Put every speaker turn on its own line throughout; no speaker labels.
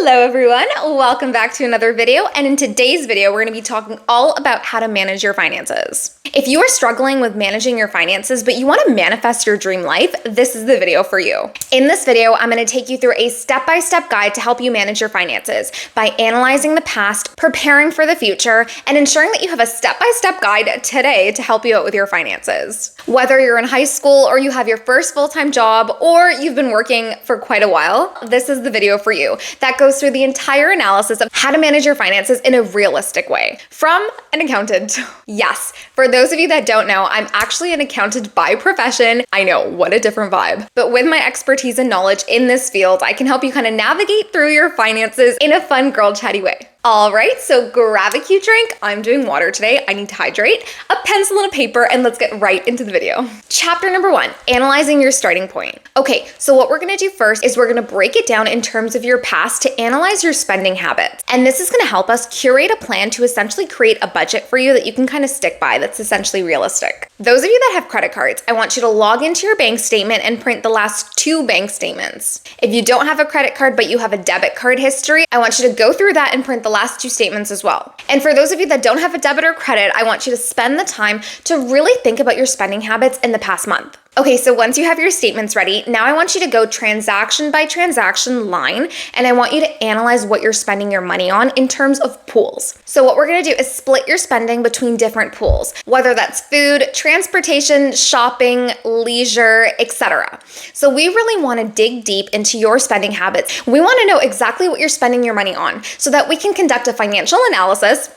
Hello everyone, welcome back to another video, and in today's video we're going to be talking all about how to manage your finances. If you are struggling with managing your finances but you want to manifest your dream life, this is the video for you. In this video, I'm going to take you through a step-by-step guide to help you manage your finances by analyzing the past, preparing for the future, and ensuring that you have a step-by-step guide today to help you out with your finances. Whether you're in high school or you have your first full-time job or you've been working for quite a while, this is the video for you. That goes through the entire analysis of how to manage your finances in a realistic way from an accountant. Yes, for those of you that don't know, I'm actually an accountant by profession. I know, what a different vibe. But with my expertise and knowledge in this field, I can help you kind of navigate through your finances in a fun girl chatty way. All right, so grab a cute drink. I'm doing water today. I need to hydrate, a pencil and a paper, and let's get right into the video. Chapter number 1, analyzing your starting point. Okay, so what we're gonna do first is we're gonna break it down in terms of your past to analyze your spending habits. And this is gonna help us curate a plan to essentially create a budget for you that you can kind of stick by that's essentially realistic. Those of you that have credit cards, I want you to log into your bank statement and print the last 2 bank statements. If you don't have a credit card but you have a debit card history, I want you to go through that and print the last 2 statements as well. And for those of you that don't have a debit or credit, I want you to spend the time to really think about your spending habits in the past month. Okay, so once you have your statements ready, now I want you to go transaction by transaction line, and I want you to analyze what you're spending your money on in terms of pools. So what we're gonna do is split your spending between different pools, whether that's food, transportation, shopping, leisure, etc. So we really wanna dig deep into your spending habits. We wanna know exactly what you're spending your money on so that we can conduct a financial analysis,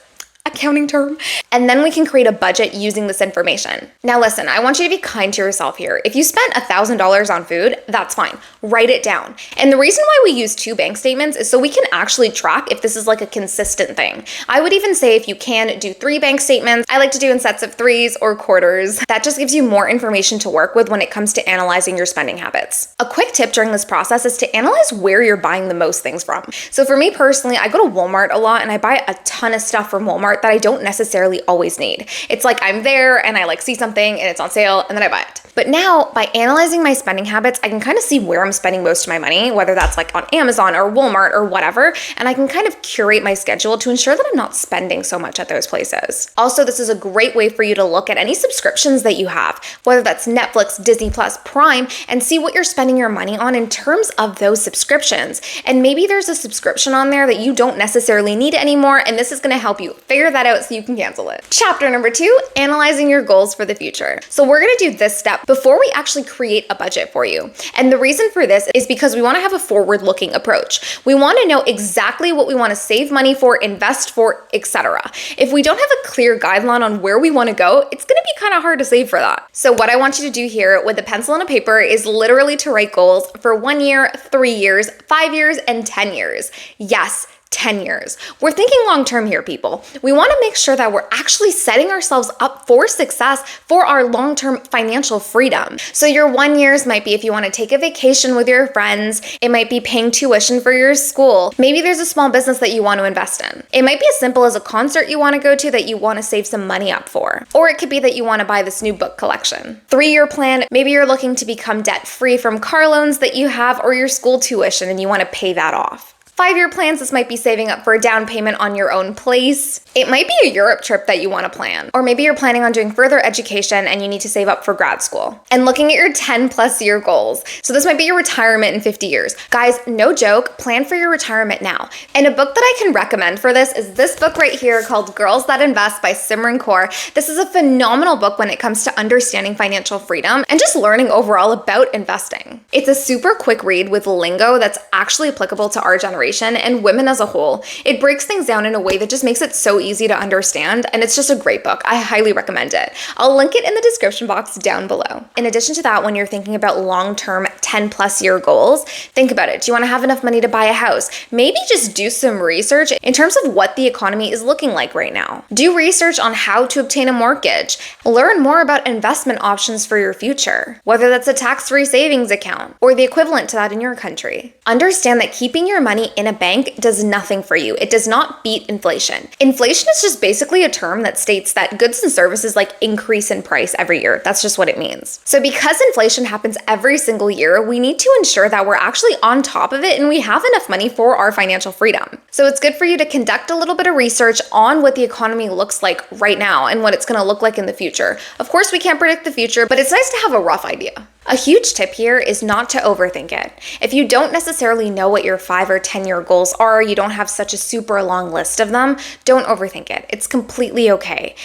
accounting term, and then we can create a budget using this information. Now listen, I want you to be kind to yourself here. If you spent $1,000 on food, that's fine. Write it down. And the reason why we use 2 bank statements is so we can actually track if this is like a consistent thing. I would even say if you can do 3 bank statements. I like to do in sets of 3s or quarters. That just gives you more information to work with when it comes to analyzing your spending habits. A quick tip during this process is to analyze where you're buying the most things from. So for me personally, I go to Walmart a lot and I buy a ton of stuff from Walmart that I don't necessarily always need. It's like I'm there and I like see something and it's on sale and then I buy it. But now by analyzing my spending habits, I can kind of see where I'm spending most of my money, whether that's like on Amazon or Walmart or whatever, and I can kind of curate my schedule to ensure that I'm not spending so much at those places. Also, this is a great way for you to look at any subscriptions that you have, whether that's Netflix, Disney Plus, Prime, and see what you're spending your money on in terms of those subscriptions. And maybe there's a subscription on there that you don't necessarily need anymore, and this is gonna help you figure that out so you can cancel it. Chapter number 2, analyzing your goals for the future. So we're gonna do this step before we actually create a budget for you. And the reason for this is because we wanna have a forward-looking approach. We wanna know exactly what we wanna save money for, invest for, etc. If we don't have a clear guideline on where we wanna go, it's gonna be kind of hard to save for that. So what I want you to do here with a pencil and a paper is literally to write goals for 1 year, 3 years, 5 years, and 10 years. Yes, 10 years. We're thinking long-term here, people. We want to make sure that we're actually setting ourselves up for success for our long-term financial freedom. So your 1 years might be if you want to take a vacation with your friends. It might be paying tuition for your school. Maybe there's a small business that you want to invest in. It might be as simple as a concert you want to go to that you want to save some money up for. Or it could be that you want to buy this new book collection. 3-year plan, maybe you're looking to become debt-free from car loans that you have or your school tuition and you want to pay that off. 5-year plans, this might be saving up for a down payment on your own place. It might be a Europe trip that you want to plan. Or maybe you're planning on doing further education and you need to save up for grad school. And looking at your 10+ year goals. So this might be your retirement in 50 years. Guys, no joke, plan for your retirement now. And a book that I can recommend for this is this book right here called Girls That Invest by Simran Kaur. This is a phenomenal book when it comes to understanding financial freedom and just learning overall about investing. It's a super quick read with lingo that's actually applicable to our generation and women as a whole. It breaks things down in a way that just makes it so easy to understand, and it's just a great book. I highly recommend it. I'll link it in the description box down below. In addition to that, when you're thinking about long-term 10+ year goals, think about it. Do you want to have enough money to buy a house? Maybe just do some research in terms of what the economy is looking like right now. Do research on how to obtain a mortgage. Learn more about investment options for your future, whether that's a tax-free savings account or the equivalent to that in your country. Understand that keeping your money in a bank does nothing for you. It does not beat inflation. Inflation is just basically a term that states that goods and services like increase in price every year. That's just what it means. So because inflation happens every single year, we need to ensure that we're actually on top of it and we have enough money for our financial freedom. So it's good for you to conduct a little bit of research on what the economy looks like right now and what it's going to look like in the future. Of course, we can't predict the future, but it's nice to have a rough idea. A huge tip here is not to overthink it. If you don't necessarily know what your 5 or 10-year goals are, you don't have such a super long list of them, don't overthink it. It's completely okay.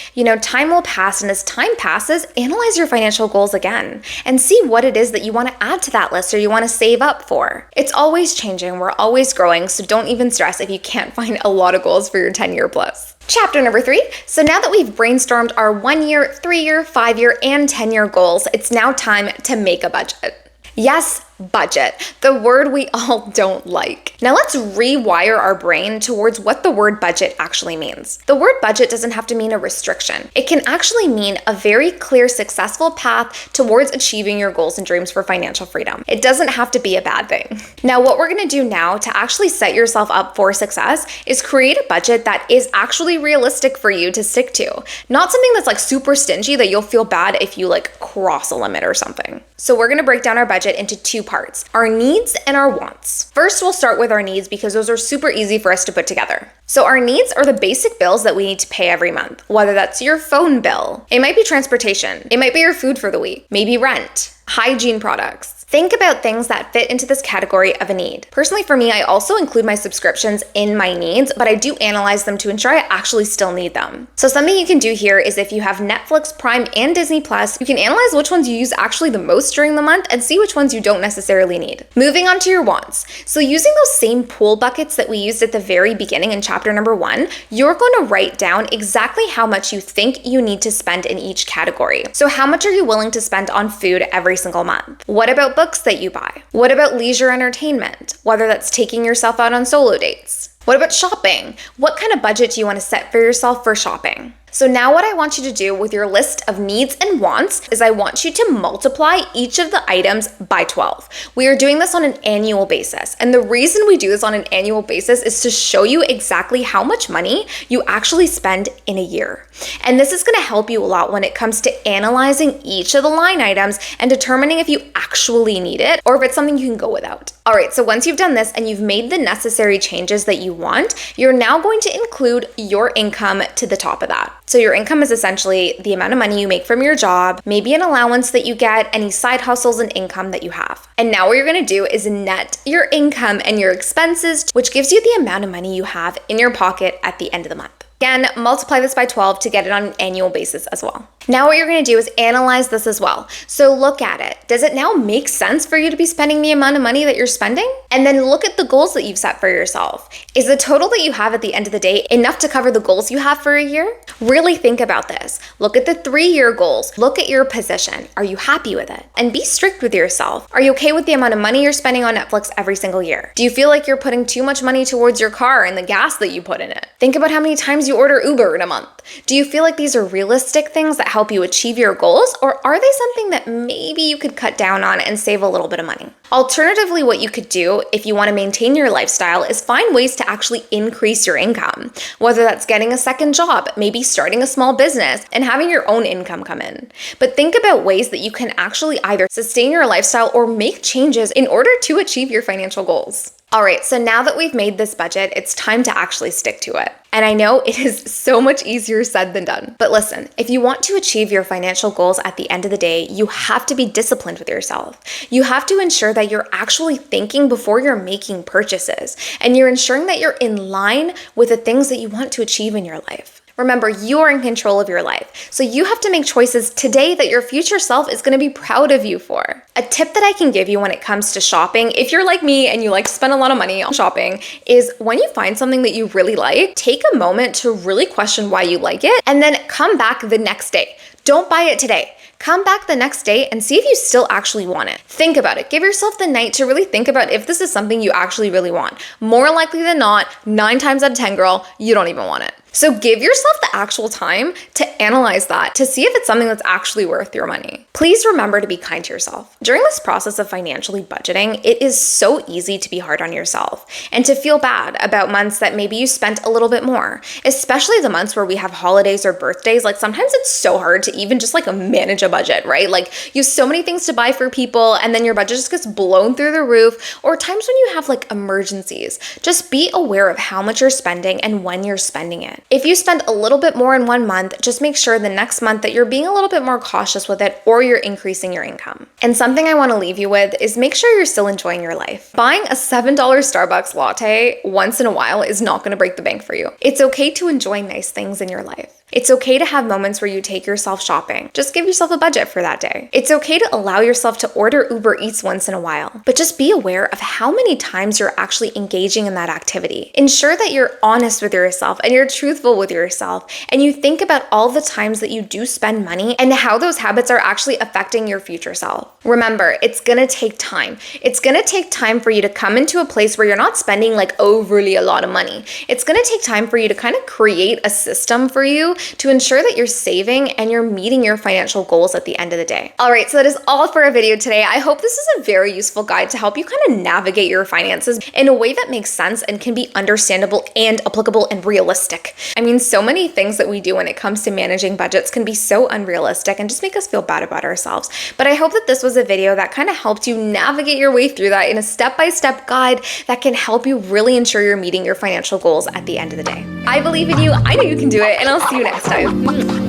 Time will pass, and as time passes, analyze your financial goals again and see what it is that you want to add to that list or you want to save up for. It's always changing, we're always growing, so don't even stress if you can't find a lot of goals for your 10-year plus. Chapter number 3. So now that we've brainstormed our 1-year, 3-year, 5-year, and 10-year goals, it's now time to make a budget. Yes, budget, the word we all don't like. Now let's rewire our brain towards what the word budget actually means. The word budget doesn't have to mean a restriction. It can actually mean a very clear, successful path towards achieving your goals and dreams for financial freedom. It doesn't have to be a bad thing. Now, what we're gonna do now to actually set yourself up for success is create a budget that is actually realistic for you to stick to. Not something that's like super stingy that you'll feel bad if you like cross a limit or something. So we're gonna break down our budget into 2 parts, our needs and our wants. First, we'll start with our needs because those are super easy for us to put together. So our needs are the basic bills that we need to pay every month, whether that's your phone bill, it might be transportation, it might be your food for the week, maybe rent, hygiene products. Think about things that fit into this category of a need. Personally, for me, I also include my subscriptions in my needs, but I do analyze them to ensure I actually still need them. So something you can do here is if you have Netflix, Prime, and Disney Plus, you can analyze which ones you use actually the most during the month and see which ones you don't necessarily need. Moving on to your wants. So using those same pool buckets that we used at the very beginning in chapter number 1, you're going to write down exactly how much you think you need to spend in each category. So how much are you willing to spend on food every single month? What about books that you buy? What about leisure entertainment? Whether that's taking yourself out on solo dates. What about shopping? What kind of budget do you want to set for yourself for shopping? So now what I want you to do with your list of needs and wants is I want you to multiply each of the items by 12. We are doing this on an annual basis. And the reason we do this on an annual basis is to show you exactly how much money you actually spend in a year. And this is going to help you a lot when it comes to analyzing each of the line items and determining if you actually need it or if it's something you can go without. All right, so once you've done this and you've made the necessary changes that you want, you're now going to include your income to the top of that. So your income is essentially the amount of money you make from your job, maybe an allowance that you get, any side hustles and income that you have. And now what you're gonna do is net your income and your expenses, which gives you the amount of money you have in your pocket at the end of the month. Again, multiply this by 12 to get it on an annual basis as well. Now what you're going to do is analyze this as well. So look at it. Does it now make sense for you to be spending the amount of money that you're spending? And then look at the goals that you've set for yourself. Is the total that you have at the end of the day enough to cover the goals you have for a year? Really think about this. Look at the 3-year goals. Look at your position. Are you happy with it? And be strict with yourself. Are you okay with the amount of money you're spending on Netflix every single year? Do you feel like you're putting too much money towards your car and the gas that you put in it? Think about how many times you order Uber in a month. Do you feel like these are realistic things that help you achieve your goals, or are they something that maybe you could cut down on and save a little bit of money? Alternatively, what you could do if you want to maintain your lifestyle is find ways to actually increase your income, whether that's getting a second job, maybe starting a small business and having your own income come in. But think about ways that you can actually either sustain your lifestyle or make changes in order to achieve your financial goals. All right, so now that we've made this budget, it's time to actually stick to it. And I know it is so much easier said than done. But listen, if you want to achieve your financial goals at the end of the day, you have to be disciplined with yourself. You have to ensure that you're actually thinking before you're making purchases, and you're ensuring that you're in line with the things that you want to achieve in your life. Remember, you are in control of your life, so you have to make choices today that your future self is going to be proud of you for. A tip that I can give you when it comes to shopping, if you're like me and you like to spend a lot of money on shopping, is when you find something that you really like, take a moment to really question why you like it and then come back the next day. Don't buy it today. Come back the next day and see if you still actually want it. Think about it. Give yourself the night to really think about if this is something you actually really want. More likely than not, 9 times out of 10, girl, you don't even want it. So give yourself the actual time to analyze that, to see if it's something that's actually worth your money. Please remember to be kind to yourself. During this process of financially budgeting, it is so easy to be hard on yourself and to feel bad about months that maybe you spent a little bit more, especially the months where we have holidays or birthdays. Like sometimes it's so hard to even just like manage a budget, right? Like you have so many things to buy for people and then your budget just gets blown through the roof, or times when you have like emergencies. Just be aware of how much you're spending and when you're spending it. If you spend a little bit more in one month, just make sure the next month that you're being a little bit more cautious with it, or you're increasing your income. And something I want to leave you with is make sure you're still enjoying your life. Buying a $7 Starbucks latte once in a while is not going to break the bank for you. It's okay to enjoy nice things in your life. It's okay to have moments where you take yourself shopping. Just give yourself a budget for that day. It's okay to allow yourself to order Uber Eats once in a while, but just be aware of how many times you're actually engaging in that activity. Ensure that you're honest with yourself and you're truthful with yourself, and you think about all the times that you do spend money and how those habits are actually affecting your future self. Remember, it's gonna take time. It's gonna take time for you to come into a place where you're not spending like overly a lot of money. It's gonna take time for you to kind of create a system for you to ensure that you're saving and you're meeting your financial goals at the end of the day. All right, so that is all for our video today. I hope this is a very useful guide to help you kind of navigate your finances in a way that makes sense and can be understandable and applicable and realistic. I mean, so many things that we do when it comes to managing budgets can be so unrealistic and just make us feel bad about ourselves. But I hope that this was a video that kind of helped you navigate your way through that in a step-by-step guide that can help you really ensure you're meeting your financial goals at the end of the day. I believe in you, I know you can do it, and I'll see you next time.